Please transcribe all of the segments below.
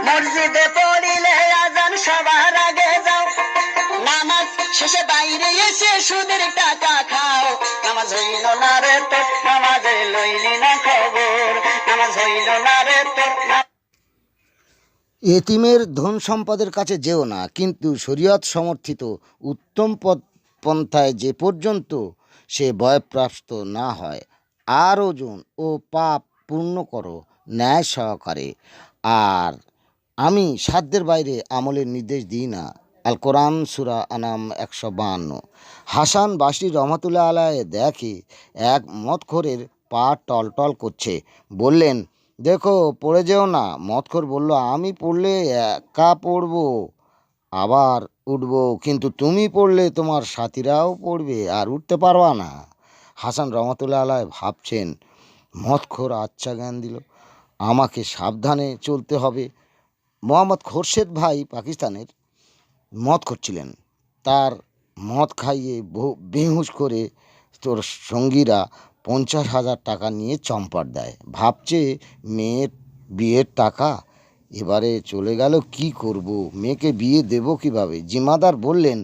মসজিদে পড়িলে আজান সবার আগে যাও, নামাজ শেষে বাইরে এসে সুদের টাকা খাও। নামাজ হইল না রে তোর, নামাজে লইলি না খবর, নামাজ হইল না রে তোর। এতিমের ধন সম্পদের কাছে যেও না, কিন্তু শরীয়ত সমর্থিত উত্তম পন্থায় যে পর্যন্ত সে বয়প্রাপ্ত না হয়, আর ওজন ও পাপ পূর্ণ করো ন্যায় সহকারে। আর আমি সাধ্যের বাইরে আমলের নির্দেশ দিই না। আল কোরআন সূরা আনাম 152। হাসান বাসরি রহমতুল্লাহ আলাইহি দেখে এক মদখোরের পা টলটল করছে, বললেন, দেখো পড়ে যেও না। মদখোর বলল, আমি পড়লে একা পড়বো, আবার উঠবো, কিন্তু তুমি পড়লে তোমার সাথীরাও পড়বে আর উঠতে পারবা না। হাসান রহমতুল্লাহ আলাইহি ভাবছেন, মদখোর আচ্ছা জ্ঞান দিল, আমাকে সাবধানে চলতে হবে। মোহাম্মদ খোরশেদ ভাই পাকিস্তানের মদ করছিলেন। তার মদ খাইয়ে বেহুশ করে তোর সঙ্গীরা 50,000 টাকা নিয়ে চম্পট দেয়। ভাবছে মেয়ের বিয়ের টাকা এবারে চলে গেল, কি করব, মেয়েকে বিয়ে দেব কিভাবে। জিম্মাদার বললেন,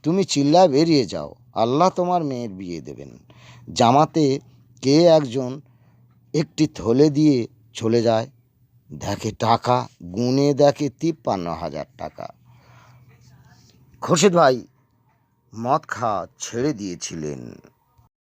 তুমি চিল্লায় বেরিয়ে যাও, আল্লাহ তোমার মেয়ের বিয়ে দেবেন। জামাতে কে একজন একটি থলে দিয়ে চলে যায়, দেখে টাকা, গুনে দেখে 53,000 টাকা। খোরশেদ ভাই মদ খাওয়া ছেড়ে দিয়েছিলেন।